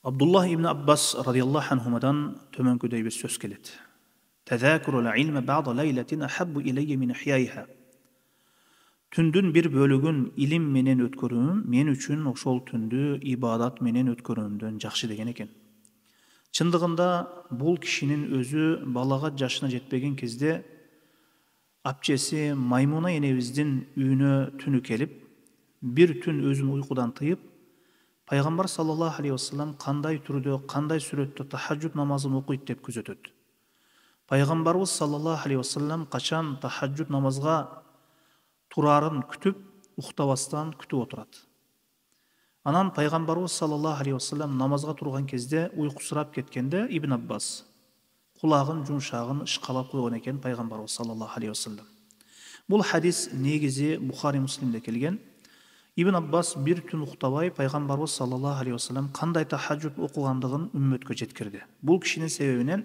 Abdullah ibn Abbas radıyallahu anhumadan tömönküdey bir söz keledi. Tezâkurul ilme ba'da leyletin ahabbu ileyye min ihyaiha. Tündün bir bölügün ilim menen ötkөрүүm men üçün oşol tündü ibadat menen ötkөрүүmdөн жакшы деген экен. Чындыгында бул кишинин өзү балага жашына жетпеген кезде апчеси Маймуна энебиздин үйүнө түнү келип, bir түн өзүн уйкудан тыйып, Пайгамбар саллаллаху алейхи вассалам кандай түрдө, кандай сүрөттө тахажжуд намазын окуйт деп күзөтөт. Пайгамбарыбыз саллаллаху алейхи вассалам качан тахажжуд намазга турарын күтүп, уктабастан күтүп отурат. Анан Пайгамбарыбыз саллаллаху алейхи вассалам намазга турган кезде уйкусурап кеткенде Ибн Аббас кулагын жумшагын ышкалап койгон экен Пайгамбарыбыз саллаллаху алейхи вассалам. Бул хадис негизи Бухари Муслимде келген. Ибн Аббас bir түн уктабай Пайгамбарыбыз саллаллаху алейхи вассалам кандай тахажжуд окугандыгын үммөткө жеткирди. Бул кишинин себебинен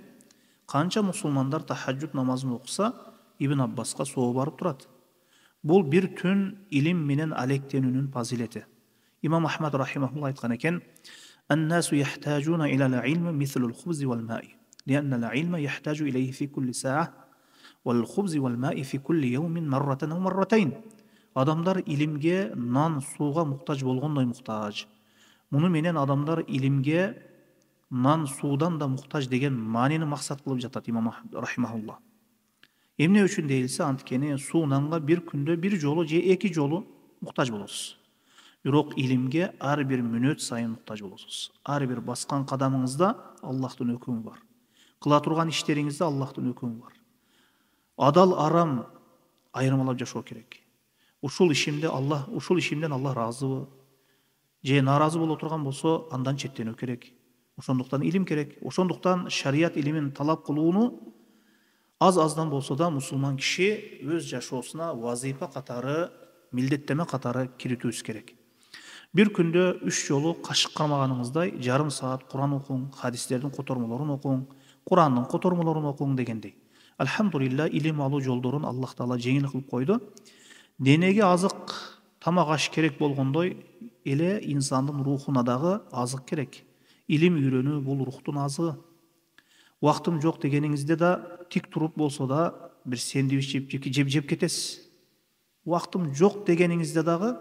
канча мусулмандар тахажжуд намазын окуса, Ибн Аббаска соо барып турат. Бул bir түн илим менен алектенүүнүн фазилети. Имам Ахмад рахимахуллах айткан экен: "Ан-насу яхтажуна иля ал-илм мислу ал-хубз вал-ма'i, лианна ал-илма яхтажу илейхи фи кулли са'a, вал-хубз вал-ма'i фи кулли йawmin марратан ав марратайн." Адамдар илимге нан, сууга муктаж болгондой муктаж. Муну менен адамдар илимге нан, суудан да муктаж деген маанини максат кылып жатат имам рахимахуллах. Эмне үчүн дейилсе, анткени суу, нанга bir күндө bir жолу же эки жолу муктаж болосуз. Бирок илимге ар бир мүнөт сайын муктаж болосуз. Ар бир баскан кадамыңызда Аллахтын өкүмү бар. Кыла турган иштериңизде Аллахтын өкүмү бар. Адал, арам айырмалап жашоо керек. Ушул ишимден Аллах разыбы, же наразы боло турган болсо, андан четтенүү керек. Ошондуктан илим керек. Ошондуктан шарият илимин талап кылууну аз-аздан болсо да мусулман киши өз жашоосуна вазифа катары, милдеттеме катары киритүүсү керек. Bir күндө 3 жолу кашык кармаганыңыздай, жарым саат Куран окуң, хадистердин котормолорун окуң, Курандын котормолорун окуң дегендей. Алхамдулилла, илим алуу жолдорун Аллах Таала жеңил кылып койду. Денеге азык, тамак аш керек болгондой, эле инсандын рухуна дагы азык керек. Илим үйрөнүү бул рухтун азыгы. Убактым жок дегениңизде да тик туруп болсо да бир сэндвич жеп кетесиз. Убактым жок дегениңизде дагы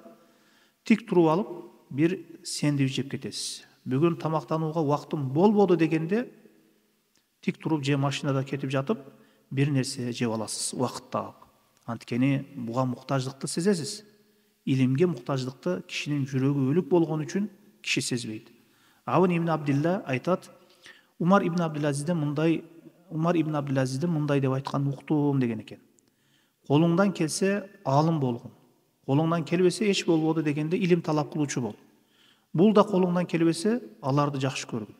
тик туруп алып бир сэндвич жеп кетесиз. Бүгүн тамактанууга убактым болбоду дегенде тик туруп же машинада кетип жатып бир нерсе жеп аласыз, убакыт таап. Анткени буга муктаждыкты сезесиз. Илимге муктаждыкты кишинин жүрөгү өлүк болгон үчүн киши сезбейт. Авн ибн Абдилла айтат: Умар ибн Абдилазизден мындай деп айткан уктум деген экен. Колуңдан келсе алым болгон. Колуңдан келбесе эч болбоду дегенде илим талап кылуучу бол. Бул да колуңдан келбесе аларды жакшы көргүн.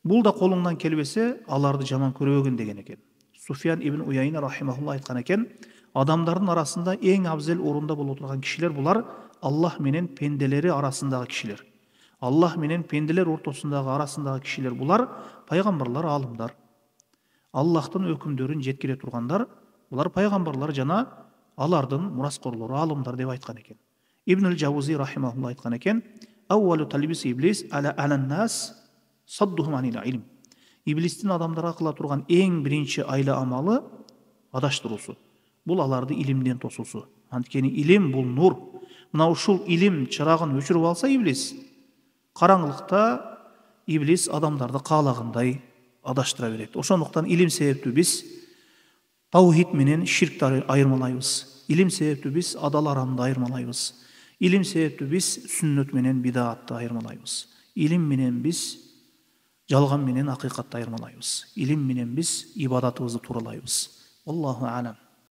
Бул да колуңдан келбесе аларды жаман көрбөгүн деген экен. Суфиян ибн Уяйна рахимахуллах айткан экен: адамдардын арасында эң абзел орунда боло турган кишилер булар Аллах менен пенделери арасындагы кишилер. Аллах менен пенделер ортосундагы арасындагы кишилер булар пайгамбарлар, алымдар. Аллахтын өкүмдөрүн жеткире тургандар булар пайгамбарлар жана алардын мураскорлору, алымдар деп айткан экен. Ибн ал-Жаузи рахимахуллах айткан экен: "Аввалу талбис иблис ала алан-нас саддухум анил илм." Иблистин адамдарга кыла турган эң биринчи айла амалы адаштыруусу. Бул аларды илимден тосуусу. Анткени илим бул нур. Мына ушул илим чырагын өчүрүп алса иблис, караңгылыкта иблис адамдарды каалагандай адаштыра берет. Ошондуктан илим себептүү биз таухид менен ширкти айырмалайбыз. Илим себептүү биз адал арамды айырмалайбыз. Илим себептүү биз сүннөт менен бидаатты айырмалайбыз. Илим менен биз жалган менен акыйкатты айырмалайбыз. Илим менен биз ибадатыбызды тууралайбыз. Аллаху алам.